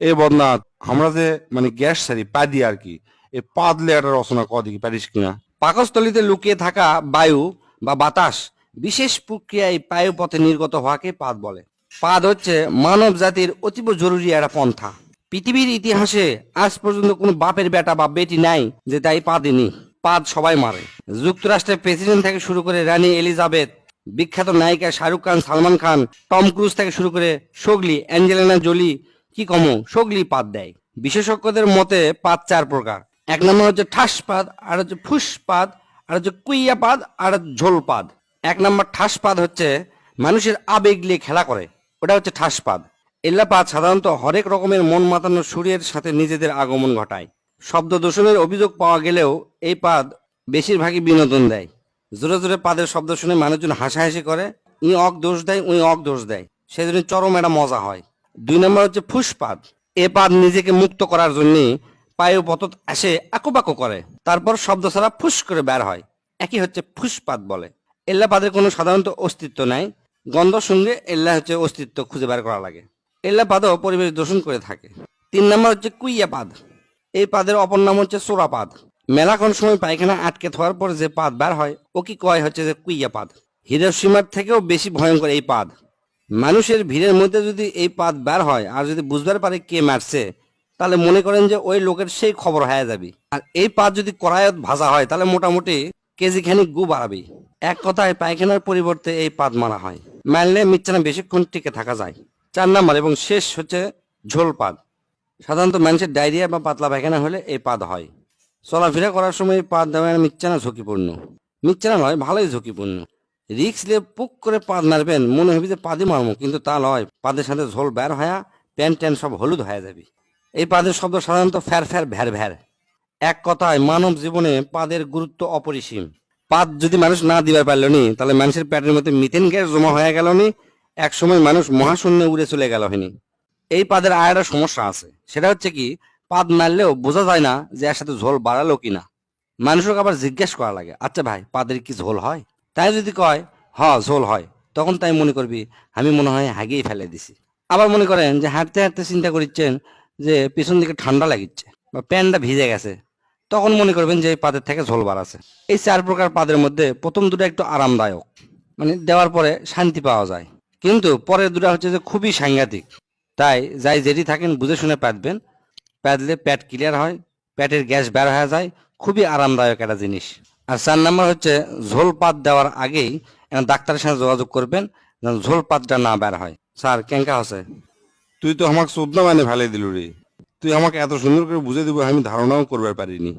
এই বদনাথ, আমরা যে মানে গ্যাস সারি পা দিয়ে আর কি, এই পাদলে একটা রচনা দেখি পারিস কিনা। পাকস্থলীতে লুকিয়ে থাকা বায়ু বা বাতাস বিশেষ প্রক্রিয়ায় বায়ুপথে নির্গত হওয়াকে পাদ বলে। পাদ হচ্ছে মানব জাতির অতীব জরুরি একটা পন্থা। পৃথিবীর ইতিহাসে আজ পর্যন্ত কোনো বাপের বেটা বা বেটি নাই যে তাই পাদেনি। পাদ সবাই মারে। যুক্তরাষ্ট্রের প্রেসিডেন্ট থেকে শুরু করে রানী এলিজাবেথ, বিখ্যাত নায়িকা শাহরুখ খান, সালমান খান, টম ক্রুজ থেকে শুরু করে সোগলি, অ্যাঞ্জেলিনা জোলি, কি কমো সোগলি পাদ দেয়। বিশেষজ্ঞদের মতে পাদ চার প্রকার। এক নম্বর হচ্ছে ঠাস পাদ, আর হচ্ছে ফুস পাদ, আর হচ্ছে কুইয়া পাদ, আর ঝোল পাদ। এক নম্বর ঠাস পাদ হচ্ছে মানুষের আবেগ নিয়ে খেলা করে, ওটা হচ্ছে ঠাস পাদ। এল্লা পাদ সাধারণত হরেক রকমের মন মাতানো সুরের সাথে নিজেদের আগমন ঘটায়। শব্দ দূষণের অভিযোগ পাওয়া গেলেও এই পাদ বেশিরভাগই বিনোদন দেয়। জোরে জোরে পাদের শব্দ শুনে মানুষজন হাসাহাসি করে, ই অক দোষ দেয়, উই অক দোষ দেয়, সেজন্য চরম একটা মজা হয়। দুই নম্বর হচ্ছে ফুসপাদ। এ পাদ নিজেকে মুক্ত করার জন্য পায়ু পতত আসে আকুপাকু করে, তারপর শব্দ ছাড়া ফুস করে বের হয়, একই হচ্ছে ফুসপাদ বলে। এল্লা পাদের কোনো সাধারণত অস্তিত্ব নাই, গন্ধ সঙ্গে এল্লা হচ্ছে অস্তিত্ব খুঁজে বের করা লাগে। এল্লা পাদও পরিবেশ দূষণ করে থাকে। তিন নম্বর হচ্ছে কুইয়া পাদ। এই পাদের অপর নাম হচ্ছে চোরাপাদ। মেলাক্ষণ সময় পায়খানা আটকে থাকার পর যে পাদ বের হয় ও কি কয় হচ্ছে যে কুইয়া পাদ। হিরোশিমার থেকেও বেশি ভয়ঙ্কর এই পাদ। মানুষের ভিড়ের মধ্যে যদি এই পাদ বের হয় আর যদি বুঝবার পারে কে মারছে, তাহলে মনে করেন যে ওই লোকের সেই খবর হয়ে যাবে। আর এই পাদ যদি কড়াইত ভাজা হয় তাহলে মোটামুটি কেজি খানিক গু বাড়াবে। এক কথায় পায়খানার পরিবর্তে এই পাদ মারা হয়। মারলে মিচ্ছানা বেশিক্ষণ টিকে থাকা যায়। চার নাম্বার এবং শেষ হচ্ছে ঝোল পাদ। সাধারণত মানুষের ডায়রিয়া বা পাতলা পায়খানা হলে এই পাদ হয়। চলাফেরা করার সময় এই পাদ দেওয়া মিচ্ছানা ঝুঁকিপূর্ণ। মিচ্ছানা নয়, ভালোই ঝুঁকিপূর্ণ। রিক্স নিয়ে পুক করে পাদ মারবেন, মনে হবে যে পাদি মারমো, কিন্তু তা নয়, পাদের সাথে ঝোল বের হয়া প্যান ট্যান সব হলুদ হয়ে যাবে। এই পাদের শব্দ সাধারণত ফ্যার ফ্যার ভ্যার ভ্যার। এক কথায় মানব জীবনে পাদের গুরুত্ব অপরিসীম। পাদ যদি মানুষ না দিবার পারল নি, তাহলে মানুষের পেটের মধ্যে মিথেন গ্যাস জমা হয়ে গেল নি, এক সময় মানুষ মহাশূন্যে উড়ে চলে গেল হয়নি। এই পাদের আর একটা সমস্যা আছে, সেটা হচ্ছে কি, পাদ মারলেও বোঝা যায় না যে এর সাথে ঝোল বাড়ালো কিনা। মানুষকে আবার জিজ্ঞেস করা লাগে, আচ্ছা ভাই পাদের কি ঝোল হয়? তাই যদি কয় হ ঝোল হয়, তখন তাই মনে করবি আমি মনে হয় হাগিয়ে ফেলে দিছি। আবার মনে করেন যে হাঁটতে হাঁটতে চিন্তা করিচ্ছেন যে পিছন দিকে ঠান্ডা লাগিচ্ছে বা প্যান্টটা ভিজে গেছে, তখন মনে করবেন যে এই পাদের থেকে ঝোল বাড়াছে। এই চার প্রকার পাদের মধ্যে প্রথম দুটো একটু আরামদায়ক, মানে দেওয়ার পরে শান্তি পাওয়া যায়, কিন্তু পরের দুটো হচ্ছে যে খুবই সাংঘাতিক। তাই যাই যেটি থাকেন বুঝে শুনে পাতবেন। পাতলে পেট ক্লিয়ার হয়, পেটের গ্যাস বের হয়ে যায়, খুবই আরামদায়ক একটা জিনিস। আর চার নাম্বার হচ্ছে ঝোল পাত দেওয়ার আগেই ডাক্তারের সাথে যোগাযোগ করবেন যেন ঝোল পাতটা না বের হয়। স্যার কেঙ্কা আছে? তুই তো আমাকে চোদনা মানে ফেলে দিল রে। তুই আমাকে এত সুন্দর করে বুঝে দিব আমি ধারণাও করবার পারিনি।